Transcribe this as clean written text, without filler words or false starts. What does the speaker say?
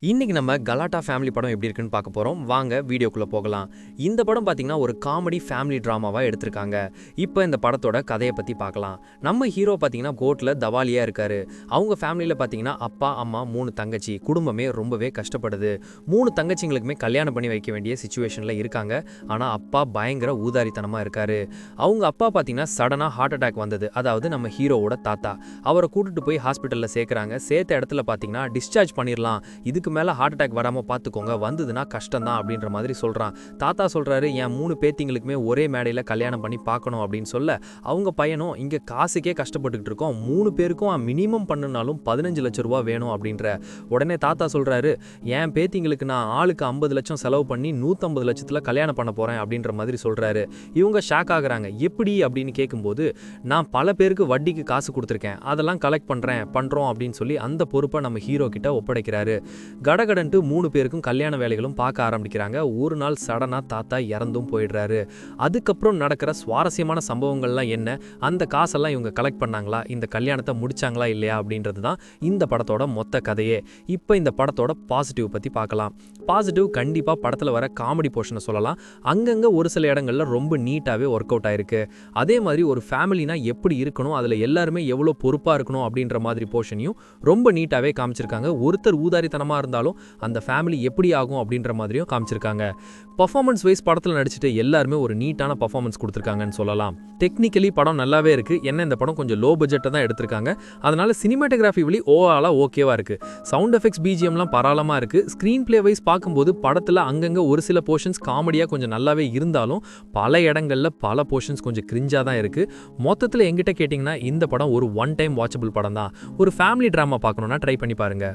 இன்னைக்கு நம்ம கலாட்டா ஃபேமிலி படம் எப்படி இருக்குன்னு பார்க்க போகிறோம். வாங்க வீடியோக்குள்ளே போகலாம். இந்த படம் பார்த்தீங்கன்னா ஒரு காமெடி ஃபேமிலி ட்ராமாவாக எடுத்திருக்காங்க. இப்போ இந்த படத்தோட கதையை பற்றி பார்க்கலாம். நம்ம ஹீரோ பார்த்தீங்கன்னா கோர்ட்டில் தவாலியாக இருக்காரு. அவங்க ஃபேமிலியில் பார்த்தீங்கன்னா அப்பா, அம்மா, 3 தங்கச்சி. குடும்பமே ரொம்பவே கஷ்டப்படுது. 3 தங்கச்சிங்களுக்குமே கல்யாணம் பண்ணி வைக்க வேண்டிய சுச்சுவேஷனில் இருக்காங்க. ஆனால் அப்பா பயங்கர ஊதாரித்தனமாக இருக்காரு. அவங்க அப்பா பார்த்தீங்கன்னா சடனாக ஹார்ட் அட்டாக் வந்தது. அதாவது நம்ம ஹீரோவோட தாத்தா. அவரை கூட்டிட்டு போய் ஹாஸ்பிட்டலில் சேர்க்குறாங்க. சேர்த்த இடத்துல பார்த்தீங்கன்னா டிஸ்சார்ஜ் பண்ணிடலாம், இதுக்கு மேலே ஹார்ட் அட்டாக் வராமல் பார்த்துக்கோங்க, வந்ததுன்னா கஷ்டம்தான் அப்படின்ற மாதிரி சொல்கிறான். தாத்தா சொல்கிறாரு, என் 3 பேத்திங்களுக்குமே ஒரே மேடையில் கல்யாணம் பண்ணி பார்க்கணும் அப்படின்னு சொல்ல, அவங்க பையனும் இங்கே காசுக்கே கஷ்டப்பட்டுக்கிட்டு இருக்கோம், 3 பேருக்கும் மினிமம் பண்ணுனாலும் 15 லட்சம் ரூபா வேணும் அப்படின்ற. உடனே தாத்தா சொல்கிறாரு, என் பேத்திங்களுக்கு நான் ஆளுக்கு 50 லட்சம் செலவு பண்ணி 150 லட்சத்தில் கல்யாணம் பண்ண போகிறேன் அப்படின்ற மாதிரி சொல்கிறாரு. இவங்க ஷாக் ஆகுறாங்க. எப்படி அப்படின்னு கேட்கும்போது, நான் பல பேருக்கு வட்டிக்கு காசு கொடுத்துருக்கேன், அதெல்லாம் கலெக்ட் பண்ணுறோம் அப்படின்னு சொல்லி அந்த பொறுப்பை நம்ம ஹீரோ கிட்ட ஒப்படைக்கிறாரு. கடகடன்ட்டு 3 பேருக்கும் கல்யாண வேலைகளும் பார்க்க ஆரம்பிக்கிறாங்க. ஒரு நாள் சடனா தாத்தா இறந்தும் போயிடுறாரு. அதுக்கப்புறம் நடக்கிற சுவாரஸ்யமான சம்பவங்கள்லாம் என்ன, அந்த காசெல்லாம் இவங்க கலெக்ட் பண்ணாங்களா, இந்த கல்யாணத்தை முடிச்சாங்களா இல்லையா அப்படின்றது தான் இந்த படத்தோட மொத்த கதையே. இப்போ இந்த படத்தோட பாசிட்டிவ் பற்றி பார்க்கலாம். பாசிட்டிவ் கண்டிப்பாக படத்தில் வர காமெடி போர்ஷனை சொல்லலாம். அங்கங்கே ஒரு சில இடங்களில் ரொம்ப நீட்டாகவே ஒர்க் அவுட் ஆயிருக்கு. அதே மாதிரி ஒரு ஃபேமிலினா எப்படி இருக்கணும், அதில் எல்லாருமே எவ்வளோ பொறுப்பாக இருக்கணும் அப்படின்ற மாதிரி போர்ஷனையும் ரொம்ப நீட்டாகவே காமிச்சிருக்காங்க. ஒருத்தர் ஊதாரித்தனமாக இருந்தாலும் அந்த ஃபேமிலி எப்படி ஆகும் அப்படின்ற மாதிரியும் காமிச்சிருக்காங்க. பர்ஃபார்மன்ஸ் வைஸ் படத்தில் நடிச்சிட்டு எல்லாருமே ஒரு நீட்டான பர்ஃபார்மன்ஸ் கொடுத்துருக்காங்கன்னு சொல்லலாம். டெக்னிக்கலி படம் நல்லாவே இருக்கு. என்ன இந்த படம் கொஞ்சம் லோ பட்ஜெட்டை தான் எடுத்திருக்காங்க. அதனால சினிமாட்டோகிராஃபி வழி ஓவராலாக ஓகேவா இருக்கு. சவுண்ட் எஃபெக்ட்ஸ், பிஜிஎம்லாம் பரவாயில்லமா இருக்கு. ஸ்க்ரீன் பிளே வைஸ் பார்க்கும்போது படத்தில் அங்கங்கே ஒரு சில போர்ஷன்ஸ் காமெடியாக கொஞ்சம் நல்லாவே இருந்தாலும் பல இடங்களில் பல போர்ஷன்ஸ் கொஞ்சம் கிரிஞ்சாக தான் இருக்கு. மொத்தத்தில் எங்கிட்ட கேட்டிங்கன்னா இந்த படம் ஒரு ஒன் டைம் வாட்சபிள் படம் தான். ஒரு ஃபேமிலி ட்ராமா பார்க்கணுன்னா ட்ரை பண்ணி பாருங்க.